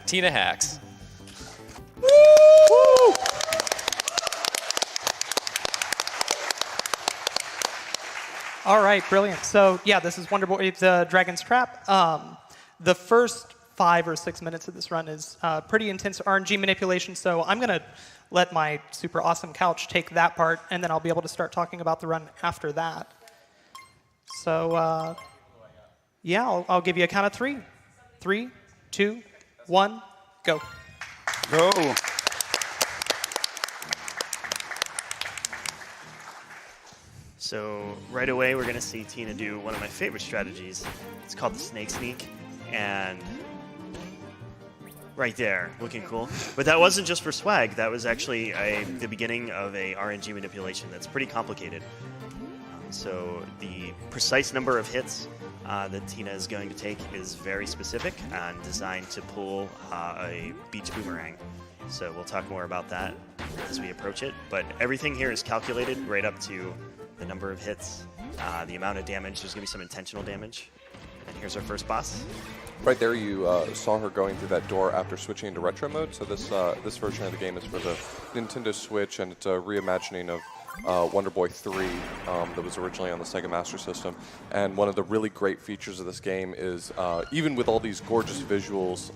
Tina hacks. Woo! All right, brilliant. So yeah, this is Wonder Boy, the Dragon's Trap. The first 5 or 6 minutes of this run is pretty intense RNG manipulation, so I'm going to let my super awesome couch take that part, and then I'll be able to start talking about the run after that. So yeah, I'll give you a count of 3. 3, 2, 1, go. Go. So right away, we're going to see Tina do one of my favorite strategies. It's called the Snake Sneak, and right there, looking cool. But that wasn't just for swag. That was actually the beginning of a RNG manipulation that's pretty complicated. So the precise number of hits that Tina is going to take is very specific and designed to pull a beach boomerang. So we'll talk more about that as we approach it. But everything here is calculated right up to the number of hits, the amount of damage. There's going to be some intentional damage. And here's our first boss. Right there, you saw her going through that door after switching into retro mode. So this version of the game is for the Nintendo Switch, and it's a reimagining of Wonder Boy 3 that was originally on the Sega Master System. And one of the really great features of this game is, even with all these gorgeous visuals,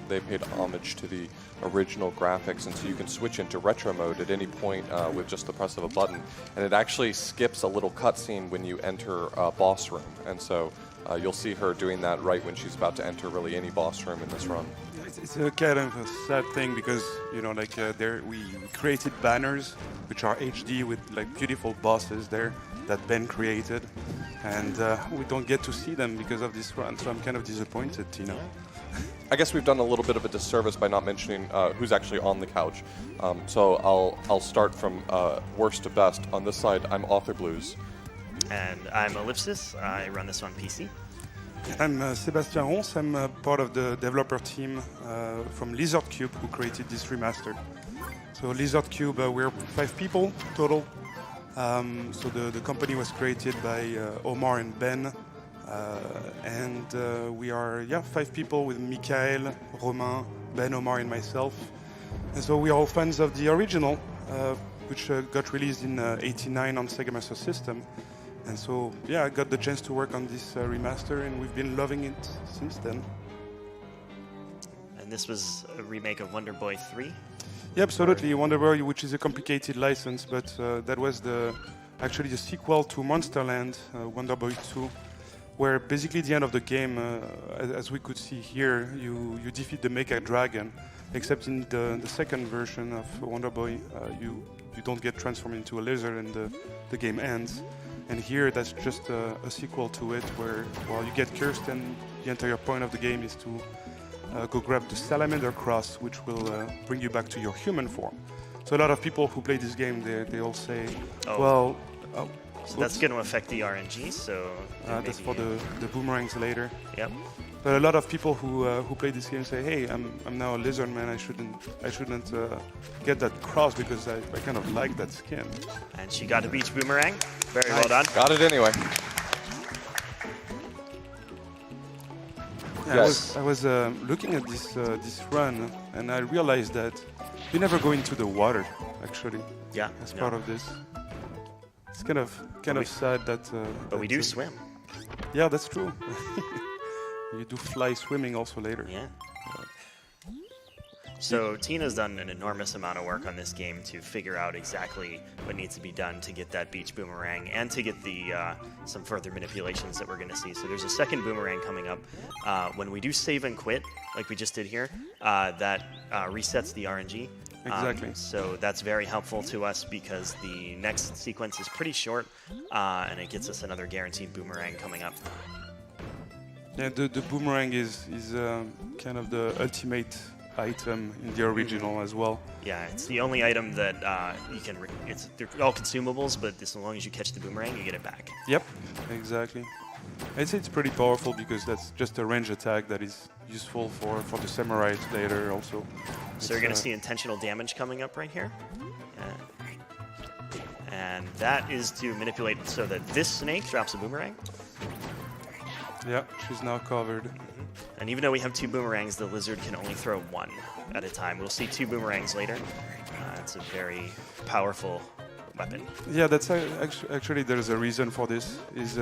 they paid homage to the original graphics, and so you can switch into retro mode at any point with just the press of a button. And it actually skips a little cutscene when you enter a boss room. And so you'll see her doing that right when she's about to enter really any boss room in this run. It's a kind of a sad thing because, you know, like there we created banners which are HD with like beautiful bosses there that Ben created, and we don't get to see them because of this run. So I'm kind of disappointed, Tina. I guess we've done a little bit of a disservice by not mentioning who's actually on the couch. So I'll start from worst to best. On this side, I'm Author Blues. And I'm Ellipsis. I run this on PC. I'm Sébastien Ronce. I'm part of the developer team from Lizard Cube, who created this remaster. So Lizard Cube, we're 5 people total. So the company was created by Omar and Ben. And we are 5 people with Mikael, Romain, Ben, Omar, and myself. And so we are all fans of the original, which got released in '89 on Sega Master System. And so, yeah, I got the chance to work on this remaster, and we've been loving it since then. And this was a remake of Wonder Boy 3? Yeah, absolutely. Wonder Boy, which is a complicated license, but that was actually the sequel to Monsterland, Wonder Boy 2, where basically at the end of the game, as we could see here, you defeat the Mecha Dragon, except in the second version of Wonder Boy, you don't get transformed into a lizard and the game ends. And here, that's just a sequel to it, where you get cursed, and the entire point of the game is to go grab the Salamander Cross, which will bring you back to your human form. So a lot of people who play this game, they all say, so that's going to affect the RNG, so... that's for the boomerangs later. Yep. But a lot of people who play this game say, hey, I'm now a lizard man, I shouldn't get that cross because I kind of like that skin. And she got a beach boomerang. Very well done. Got it anyway. Yeah, Yes. I was looking at this run, and I realized that we never go into the water, actually, Yeah. as no. part of this. It's kind of sad that... But we do swim. Yeah, that's true. You do fly swimming also later. Yeah. So Tina's done an enormous amount of work on this game to figure out exactly what needs to be done to get that beach boomerang and to get the some further manipulations that we're going to see. So there's a second boomerang coming up. When we do save and quit, like we just did here, that resets the RNG. Exactly. So that's very helpful to us because the next sequence is pretty short, and it gets us another guaranteed boomerang coming up. Yeah, the boomerang is kind of the ultimate item in the original as well. Yeah, it's the only item that you can. They're all consumables, but as long as you catch the boomerang, you get it back. Yep, exactly. I'd say it's pretty powerful because that's just a range attack that is useful for the samurais later also. So you're going to see intentional damage coming up right here. And that is to manipulate so that this snake drops a boomerang. Yeah, she's now covered. And even though we have 2 boomerangs, the lizard can only throw 1 at a time. We'll see 2 boomerangs later. It's a very powerful weapon. Yeah, that's actually there's a reason for this. Is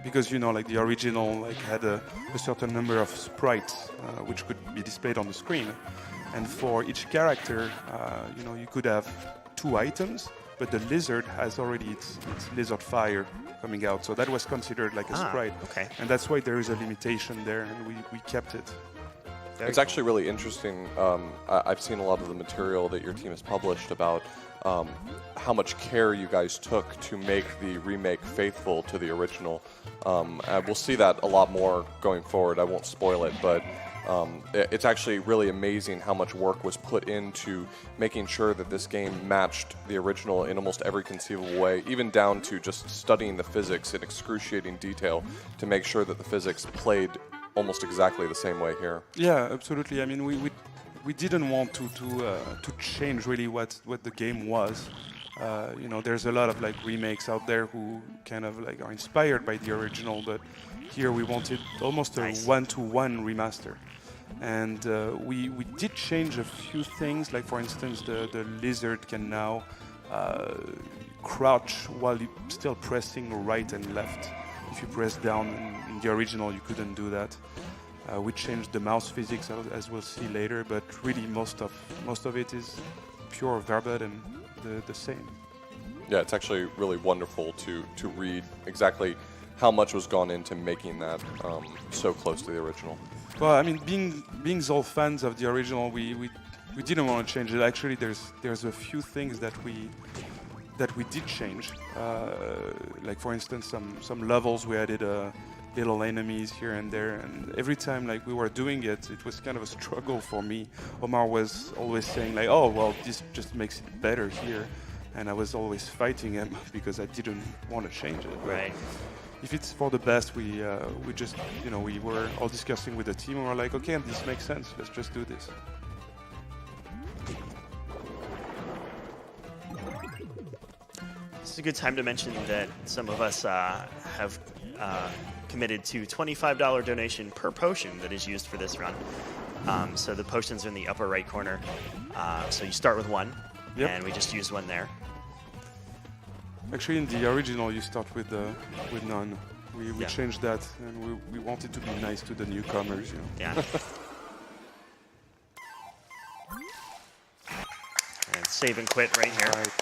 because like the original had a certain number of sprites which could be displayed on the screen, and for each character, you could have 2 items, but the lizard has already its lizard fire coming out, so that was considered like a sprite. Okay. And that's why there is a limitation there, and we kept it. It's actually really interesting. I've seen a lot of the material that your team has published about how much care you guys took to make the remake faithful to the original. We'll see that a lot more going forward. I won't spoil it, but it's actually really amazing how much work was put into making sure that this game matched the original in almost every conceivable way, even down to just studying the physics in excruciating detail to make sure that the physics played almost exactly the same way here. Yeah, absolutely. I mean, we didn't want to change really what the game was. There's a lot of remakes out there who kind of are inspired by the original, but here we wanted almost a one-to-one remaster. And we did change a few things, like for instance the lizard can now crouch while still pressing right and left. If you press down in the original, you couldn't do that. We changed the mouse physics, as we'll see later, but really most of it is pure verbatim the same. Yeah, it's actually really wonderful to read exactly how much was gone into making that so close to the original. Well, I mean, being all fans of the original, we didn't want to change it. Actually, there's a few things that we did change. Like for instance, some levels we added little enemies here and there, and every time we were doing it, it was kind of a struggle for me. Omar was always saying "Oh, well, this just makes it better here," and I was always fighting him because I didn't want to change it. Right. If it's for the best, we just we were all discussing with the team, and we're like, okay, this makes sense. Let's just do this. This is a good time to mention that some of us have committed to $25 donation per potion that is used for this run. So the potions are in the upper right corner. So you start with 1, and we just used 1 there. Actually, in the original, you start with none. We changed that, and we wanted to be nice to the newcomers. Yeah. And save and quit right here. Right.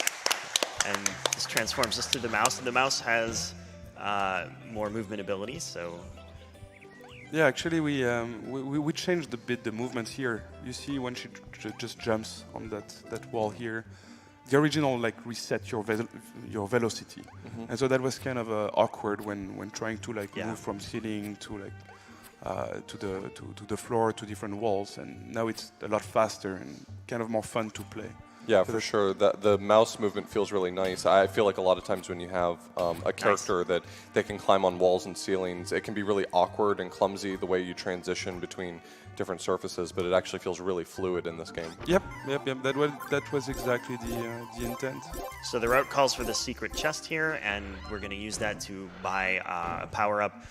And this transforms us to the mouse. And the mouse has more movement abilities, so... Yeah, actually, we changed a bit the movement here. You see when she just jumps on that wall here. The original reset your velocity, and so that was kind of awkward when trying to move from ceiling to the floor to different walls. And now it's a lot faster and kind of more fun to play. Yeah, for sure. The mouse movement feels really nice. I feel like a lot of times when you have a character that they can climb on walls and ceilings, it can be really awkward and clumsy the way you transition between different surfaces, but it actually feels really fluid in this game. Yep. That was exactly the intent. So the route calls for the secret chest here, and we're going to use that to buy a power-up.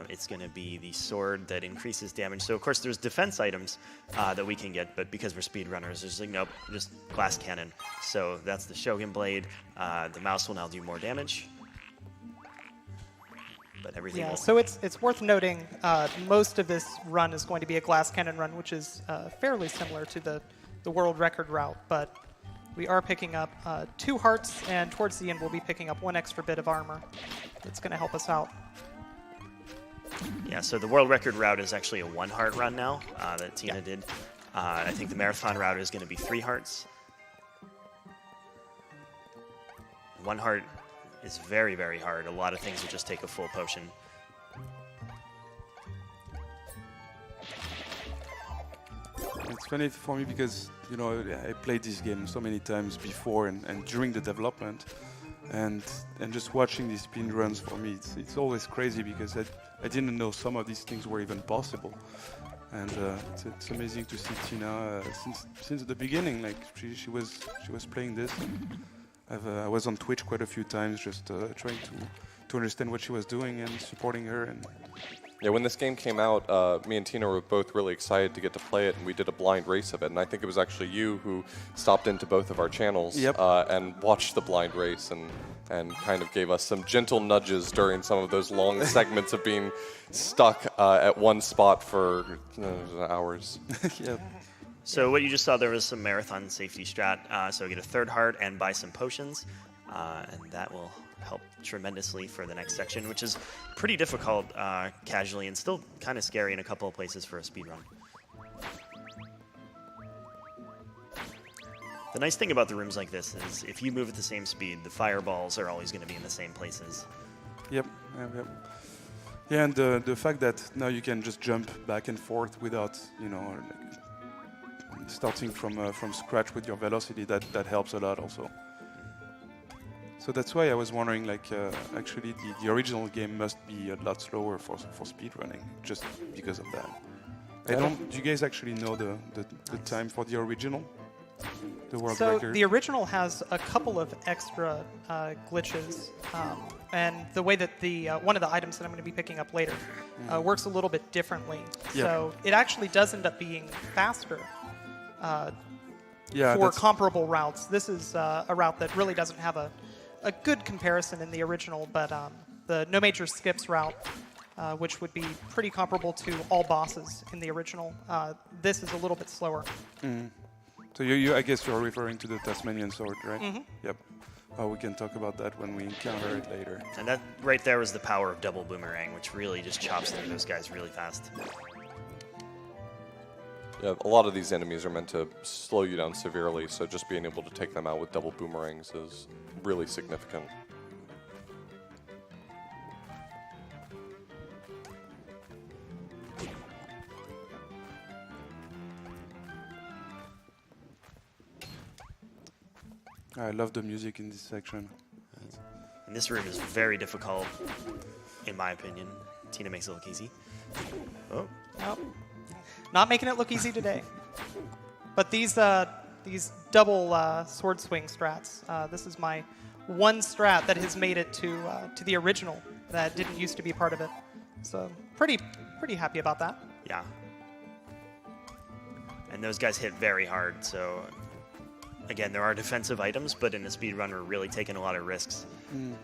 It's going to be the sword that increases damage. So, of course, there's defense items that we can get, but because we're speedrunners, there's nope, just glass cannon. So that's the Shogun Blade. The mouse will now do more damage. But everything Yeah, will... so it's worth noting most of this run is going to be a glass cannon run, which is fairly similar to the world record route, but we are picking up 2 hearts, and towards the end we'll be picking up 1 extra bit of armor that's going to help us out. Yeah, so the world record route is actually a 1 heart run now that Tina did. I think the marathon route is going to be 3 hearts. 1 heart is very, very hard. A lot of things will just take a full potion. It's funny for me because I played this game so many times before and during the development, and just watching these speed runs for me, it's always crazy because I didn't know some of these things were even possible, and it's amazing to see Tina since the beginning. She was playing this. I was on Twitch quite a few times, just trying to understand what she was doing and supporting her, and Yeah, when this game came out, me and Tina were both really excited to get to play it, and we did a blind race of it. And I think it was actually you who stopped into both of our channels and watched the blind race and kind of gave us some gentle nudges during some of those long segments of being stuck at one spot for hours. Yeah. So what you just saw there was some marathon safety strat. So get a third heart and buy some potions, and that will help tremendously for the next section, which is pretty difficult casually and still kind of scary in a couple of places for a speed run. The nice thing about the rooms like this is if you move at the same speed, the fireballs are always going to be in the same places. Yep. Yeah, and the fact that now you can just jump back and forth without, starting from scratch with your velocity, that helps a lot also. So that's why I was wondering, actually the original game must be a lot slower for speedrunning, just because of that. Do you guys actually know the time for the original? The world So record? the original has a couple of extra glitches, and the way that the one of the items that I'm going to be picking up later works a little bit differently. Yeah. So it actually does end up being faster Yeah, for that's- comparable routes. This is a route that really doesn't have a good comparison in the original, but the no major skips route, which would be pretty comparable to all bosses in the original, this is a little bit slower. So I guess you're referring to the Tasmanian sword, right? Mm-hmm. Yep. We can talk about that when we encounter it later. And that right there was the power of double boomerang, which really just chops through those guys really fast. Yeah, a lot of these enemies are meant to slow you down severely, so just being able to take them out with double boomerangs is really significant. I love the music in this section. And this room is very difficult, in my opinion. Tina makes it look easy. Oh, Nope. Not making it look easy today. But these double sword swing strats, this is my one strat that has made it to the original that didn't used to be part of it. So pretty happy about that. yeah. And those guys hit very hard, so again, there are defensive items, but in a speedrun, we're really taking a lot of risks. And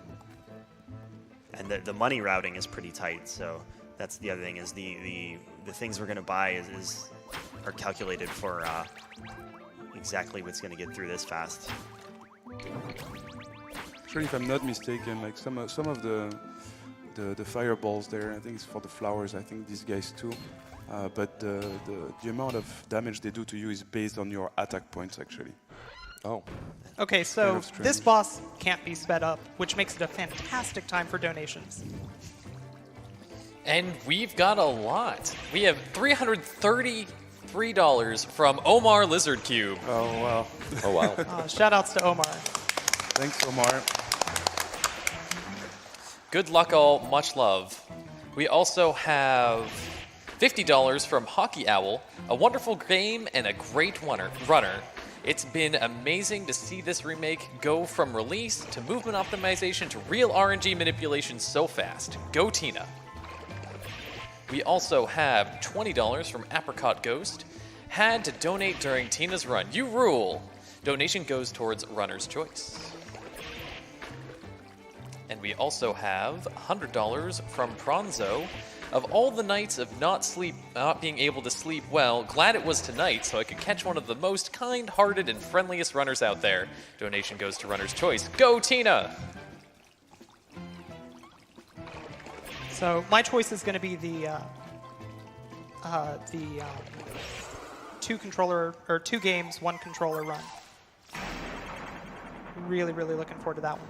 the money routing is pretty tight, so that's the other thing, is the things we're going to buy are calculated for exactly what's going to get through this fast. Actually, if I'm not mistaken, like some of the fireballs there, I think it's for the flowers. I think these guys too. But the amount of damage they do to you is based on your attack points, actually. Oh. Okay, so of strange. this boss can't be sped up, which makes it a fantastic time for donations. And we've got a lot. We have $333 from Omar Lizard Cube. Oh, wow. Oh, wow. Shout outs to Omar. Thanks, Omar. Good luck, all. Much love. We also have $50 from Hockey Owl, a wonderful game and a great runner. It's been amazing to see this remake go from release to movement optimization to real RNG manipulation so fast. Go Tina. We also have $20 from Apricot Ghost. Had to donate during Tina's run. You rule. Donation goes towards Runner's Choice. And we also have $100 from Pronzo. Of all the nights of not being able to sleep well, glad it was tonight so I could catch one of the most kind-hearted and friendliest runners out there. Donation goes to Runner's Choice. Go Tina! So my choice is going to be the two games, one controller run. Really looking forward to that one,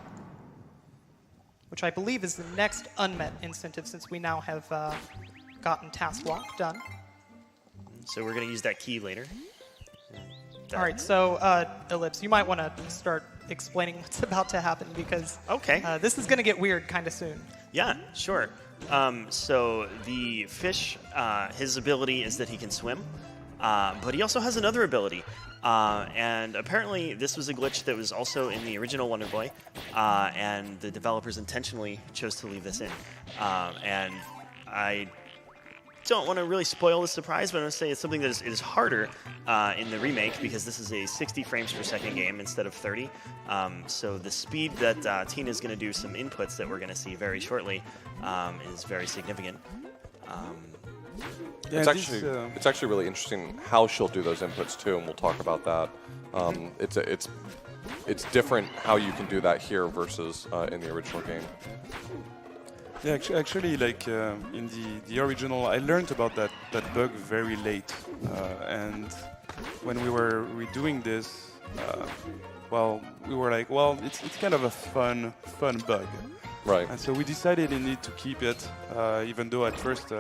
which I believe is the next unmet incentive since we now have gotten Task Lock done. So we're going to use that key later. All right, so Ellipse, you might want to start explaining what's about to happen because Okay. this is going to get weird kind of soon. Yeah, sure. So the fish, his ability is that he can swim, but he also has another ability. And apparently this was a glitch that was also in the original Wonder Boy, and the developers intentionally chose to leave this in. And I don't want to really spoil the surprise, but I'm going to say it's something that is harder in the remake because this is a 60 frames per second game instead of 30. So the speed that Tina is going to do some inputs that we're going to see very shortly is very significant. Yeah, It's actually really interesting how she'll do those inputs too, and we'll talk about that. It's different how you can do that here versus in the original game. Yeah, actually, like in the original, I learned about that bug very late, and when we were redoing this, well, we were like, well, it's kind of a fun bug, Right. and so we decided indeed to keep it, even though at first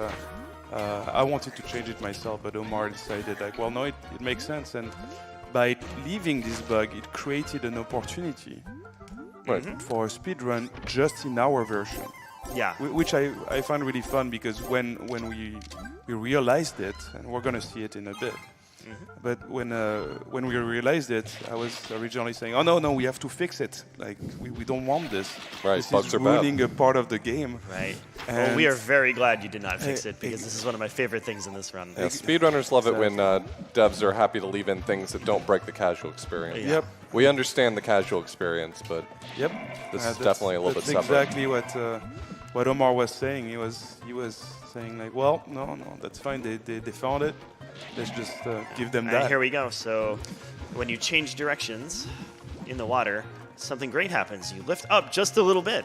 I wanted to change it myself, but Omar decided like, well, no, it makes sense, and by leaving this bug, it created an opportunity for a speedrun just in our version. Yeah. Which I find really fun because when we realized it, and we're gonna see it in a bit, but when we realized it, I was originally saying, oh no, we have to fix it. Like we don't want this. Right, This bugs is are bad. ruining a part of the game. Right. Well, And- we are very glad you did not fix it because this is one of my favorite things in this run. Yeah, speedrunners love it when devs are happy to leave in things that don't break the casual experience. Yeah. Yep. We understand the casual experience, but Yep. This is That's- definitely a little bit that's separate. exactly what Omar was saying. He was saying like, well, no, that's fine. They found it. Let's just give them All right, that. here we go. So when you change directions in the water, something great happens. You lift up just a little bit.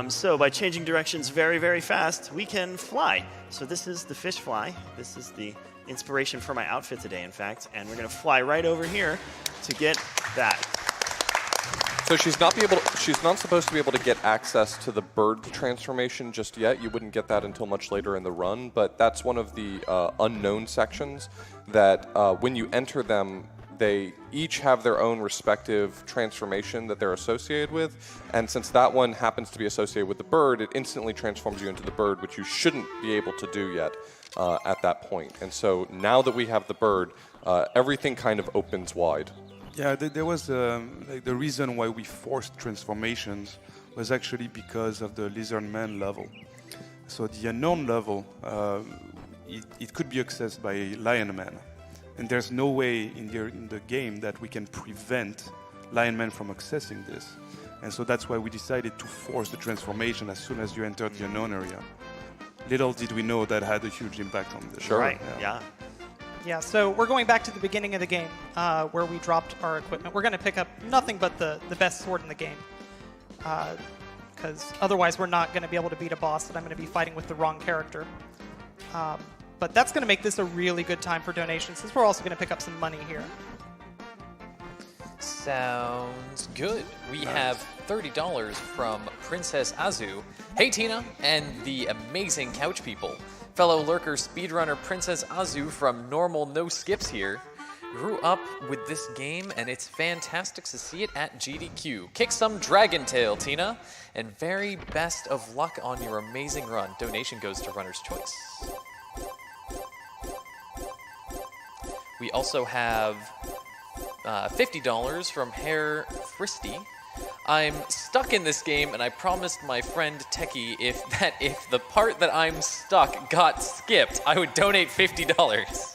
So by changing directions very, very fast, we can fly. So this is the fish fly. This is the inspiration for my outfit today, in fact. And we're going to fly right over here to get that. so she's not supposed to be able to get access to the bird transformation just yet. You wouldn't get that until much later in the run, but that's one of the unknown sections that when you enter them, they each have their own respective transformation that they're associated with, and since that one happens to be associated with the bird, it instantly transforms you into the bird, which you shouldn't be able to do yet at that point. And so now that we have the bird, everything kind of opens wide. Yeah, there was like the reason why we forced transformations was actually because of the Lizard Man level. So the unknown level, it could be accessed by Lion Man, and there's no way in the game that we can prevent Lion Man from accessing this. And so that's why we decided to force the transformation as soon as you enter the unknown area. Little did we know that had a huge impact on this. Sure. Right, yeah. Yeah, so we're going back to the beginning of the game where we dropped our equipment. We're going to pick up nothing but the best sword in the game. Because otherwise we're not going to be able to beat a boss that I'm going to be fighting with the wrong character. But that's going to make this a really good time for donations, since we're also going to pick up some money here. Sounds good. We have $30 from Princess Azu. Hey Tina and the amazing couch people. Fellow lurker speedrunner Princess Azu from Normal No Skips here. Grew up with this game and it's fantastic to see it at GDQ. Kick some Dragon Tail, Tina. And very best of luck on your amazing run. Donation goes to Runner's Choice. We also have $50 from Herr Fristy. I'm stuck in this game, and I promised my friend Techie if the part that I'm stuck got skipped, I would donate $50.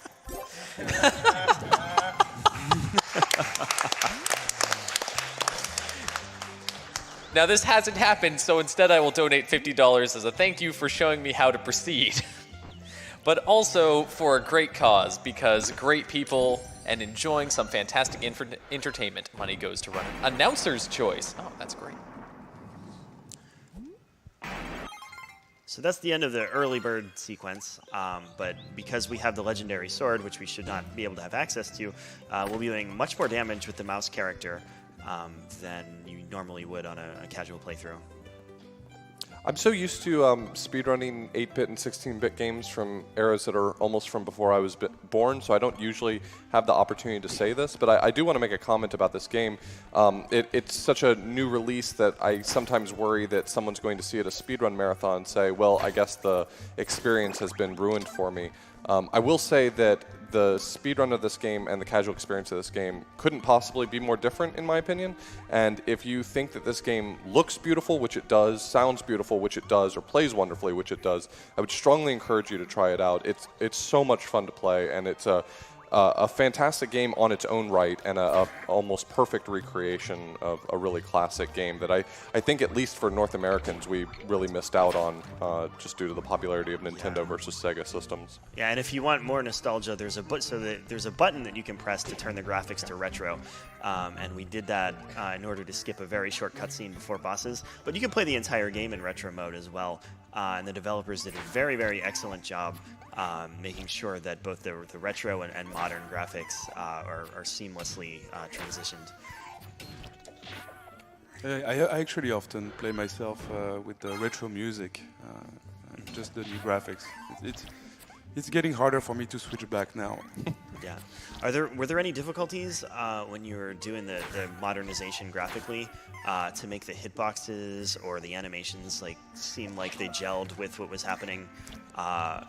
Now this hasn't happened, so instead I will donate $50 as a thank you for showing me how to proceed. But also for a great cause, because great people and enjoying some fantastic entertainment. Money goes to Runner. Announcer's Choice. Oh, that's great. So that's the end of the early bird sequence, but because we have the legendary sword, which we should not be able to have access to, we'll be doing much more damage with the mouse character than you normally would on a casual playthrough. I'm so used to speedrunning 8-bit and 16-bit games from eras that are almost from before I was born, so I don't usually have the opportunity to say this, but I do want to make a comment about this game. It's such a new release that I sometimes worry that someone's going to see it at a speedrun marathon and say, well, I guess the experience has been ruined for me. I will say that the speedrun of this game and the casual experience of this game couldn't possibly be more different, in my opinion. And if you think that this game looks beautiful, which it does, sounds beautiful, which it does, or plays wonderfully, which it does, I would strongly encourage you to try it out. It's so much fun to play, and it's a fantastic game on its own right, and a almost perfect recreation of a really classic game that I think, at least for North Americans, we really missed out on just due to the popularity of Nintendo versus Sega systems. Yeah, and if you want more nostalgia, there's a button that you can press to turn the graphics to retro, and we did that in order to skip a very short cutscene before bosses. But you can play the entire game in retro mode as well, and the developers did a very, very excellent job making sure that both the retro and modern graphics are seamlessly transitioned. I actually often play myself with the retro music, just the new graphics. It's getting harder for me to switch back now. Yeah. Were there any difficulties when you were doing the modernization graphically to make the hitboxes or the animations seem like they gelled with what was happening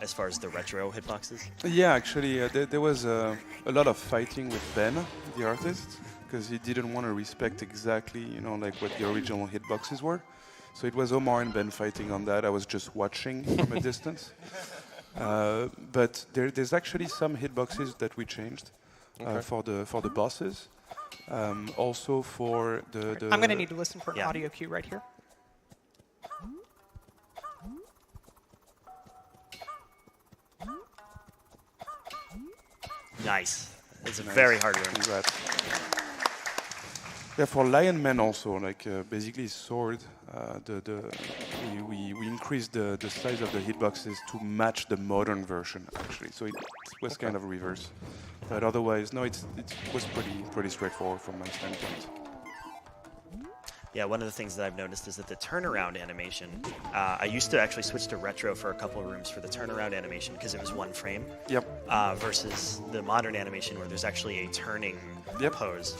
as far as the retro hitboxes? Yeah, actually, there was a lot of fighting with Ben, the artist, because he didn't want to respect exactly, like what the original hitboxes were. So it was Omar and Ben fighting on that. I was just watching from a distance. But there's actually some hitboxes that we changed for the bosses. Also for the I'm going to need to listen for an audio cue right here. Nice. It's a very hard one. Congrats. Yeah, for Lion Man also, basically sword, we increased the size of the hitboxes to match the modern version, actually. So it was kind of reverse. But otherwise, no, it was pretty straightforward from my standpoint. Yeah, one of the things that I've noticed is that the turnaround animation, I used to actually switch to retro for a couple of rooms for the turnaround animation because it was one frame. Yep. Versus the modern animation where there's actually a turning pose.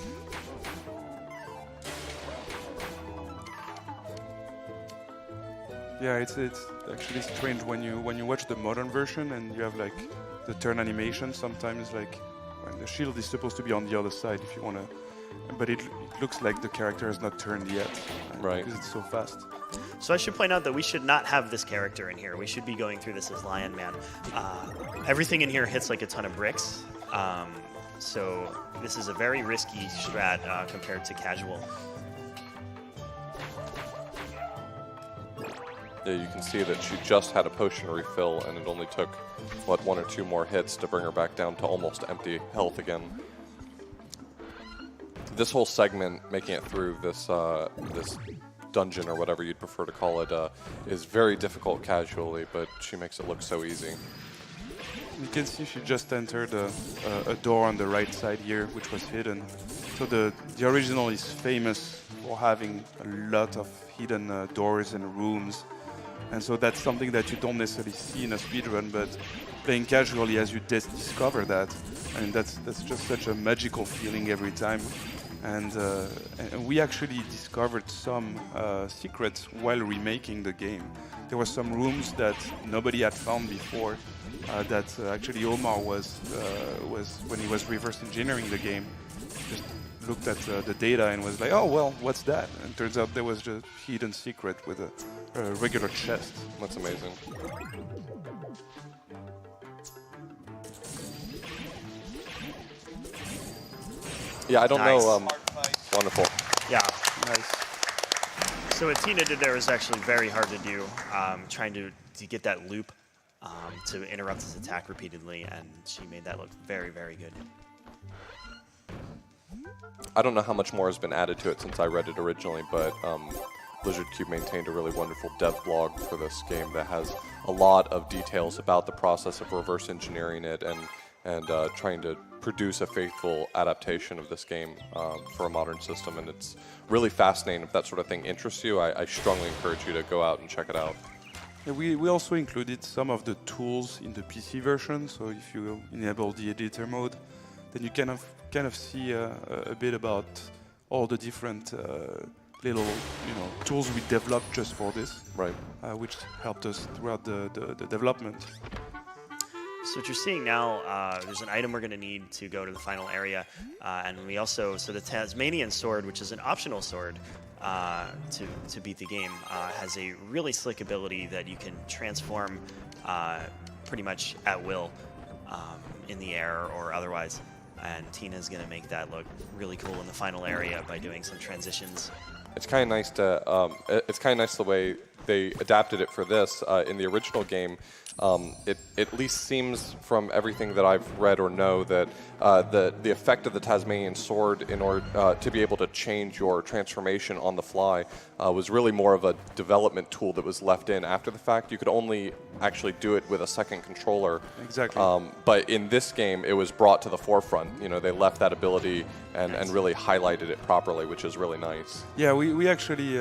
Yeah, it's actually strange when you watch the modern version and you have the turn animation. Sometimes when the shield is supposed to be on the other side if you want to, but it looks like the character has not turned yet, right? Because it's so fast. So I should point out that we should not have this character in here. We should be going through this as Lion Man. Everything in here hits like a ton of bricks, so this is a very risky strat compared to casual. Yeah, you can see that she just had a potion refill, and it only took, one or two more hits to bring her back down to almost empty health again. This whole segment, making it through this this dungeon, or whatever you'd prefer to call it, is very difficult casually, but she makes it look so easy. You can see she just entered a door on the right side here, which was hidden. So the original is famous for having a lot of hidden doors and rooms. And so that's something that you don't necessarily see in a speedrun, but playing casually as you discover that, that's just such a magical feeling every time. And we actually discovered some secrets while remaking the game. There were some rooms that nobody had found before, that actually Omar was when he was reverse engineering the game, just looked at the data and was like, oh, well, what's that? And turns out there was just a hidden secret with a regular chest. That's amazing. Yeah, I don't know. Wonderful. Yeah. Nice. So what Tina did there was actually very hard to do, trying to get that loop to interrupt his attack repeatedly, and she made that look very, very good. I don't know how much more has been added to it since I read it originally, but Blizzard Cube maintained a really wonderful dev blog for this game that has a lot of details about the process of reverse engineering it and trying to produce a faithful adaptation of this game for a modern system. And it's really fascinating. If that sort of thing interests you, I strongly encourage you to go out and check it out. Yeah, we also included some of the tools in the PC version. So if you enable the editor mode, then you kind of see a bit about all the different little tools we developed just for this, right? Which helped us throughout the development. So what you're seeing now, there's an item we're going to need to go to the final area, and we also, so the Tasmanian sword, which is an optional sword to beat the game, has a really slick ability that you can transform pretty much at will in the air or otherwise. And Tina's going to make that look really cool in the final area by doing some transitions. It's kind of nice to. It's kind of nice the way they adapted it for this. In the original game, it at least seems from everything that I've read or know that the effect of the Tasmanian sword in order to be able to change your transformation on the fly was really more of a development tool that was left in after the fact. You could only actually do it with a second controller. Exactly. But in this game, it was brought to the forefront. You know, they left that ability and really highlighted it properly, which is really nice. Yeah, we actually.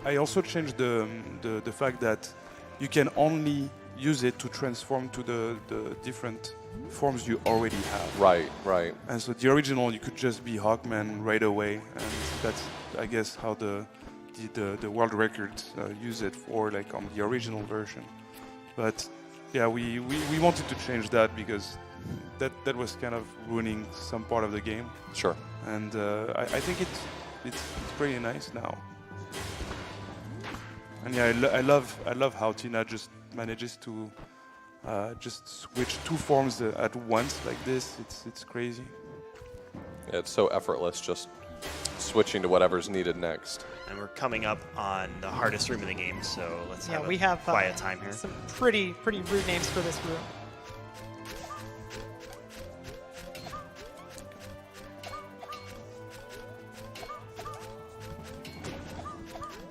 I also changed the fact that you can only use it to transform to the different forms you already have. Right, right. And so the original, you could just be Hawkman right away, and that's, I guess, how the world records use it for, like, on the original version. But yeah, we wanted to change that because that was kind of ruining some part of the game. Sure. And I think it's pretty nice now. And yeah, I love how Tina just manages to just switch two forms at once like this. It's crazy. Yeah, it's so effortless, just switching to whatever's needed next. And we're coming up on the hardest room in the game, so let's have we a have quiet time here. some pretty rude names for this room.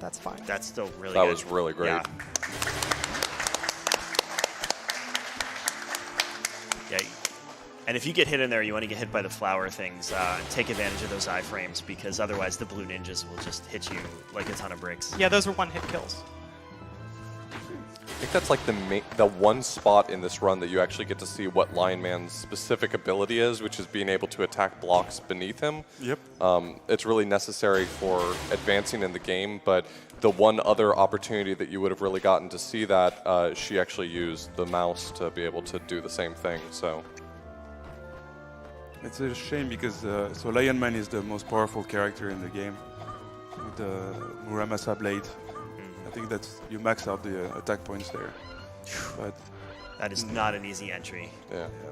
That's fine. That's still really That good. was really great. Yeah. Yeah. And if you get hit in there, you want to get hit by the flower things. Take advantage of those iframes because otherwise the blue ninjas will just hit you like a ton of bricks. Yeah, those are one-hit kills. I think that's like the one spot in this run that you actually get to see what Lion Man's specific ability is, which is being able to attack blocks beneath him. Yep. It's really necessary for advancing in the game, but the one other opportunity that you would have really gotten to see that, she actually used the mouse to be able to do the same thing. So It's a shame because so Lion Man is the most powerful character in the game with the Muramasa blade. I think that's you max out the attack points there. But That is not an easy entry. yeah. yeah.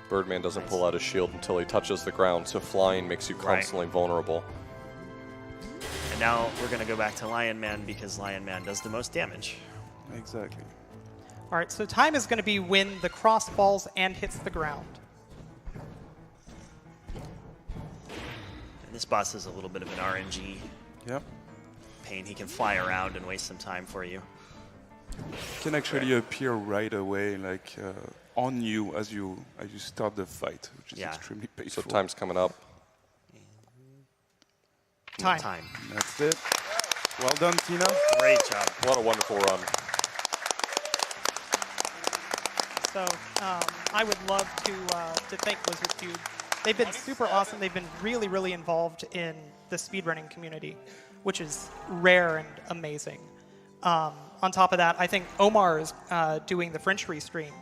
Birdman doesn't pull out his shield until he touches the ground, so flying makes you Right. constantly vulnerable. And now we're going to go back to Lion Man because Lion Man does the most damage. Exactly. All right, so time is going to be when the cross falls and hits the ground. And this boss is a little bit of an RNG Yep. pain. He can fly around and waste some time for you. Can actually appear right away, like on you as you start the fight, which is Yeah. extremely So painful. time's coming up. Time. That's it. Well done, Tina. Great job. What a wonderful run. So I would love to thank Blizzard Cube. They've been super awesome. They've been really involved in the speedrunning community, which is rare and amazing. On top of that, I think Omar is doing the French restream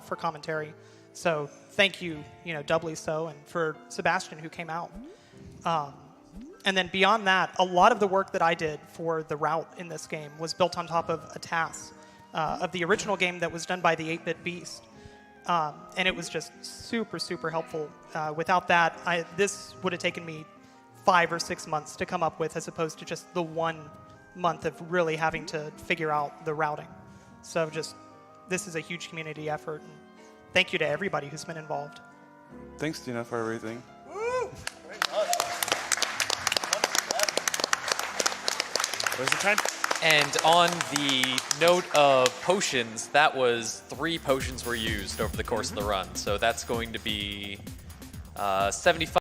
for commentary. So thank you, doubly so, and for Sebastian who came out. And then beyond that, a lot of the work that I did for the route in this game was built on top of a task of the original game that was done by the 8-Bit Beast. And it was just super helpful. Without that, this would have taken me 5 or 6 months to come up with, as opposed to just the 1 month of really having to figure out the routing. So this is a huge community effort. And thank you to everybody who's been involved. Thanks, Tina, for everything. What was the time? And on the note of potions, that was 3 potions were used over the course of the run. So that's going to be 75.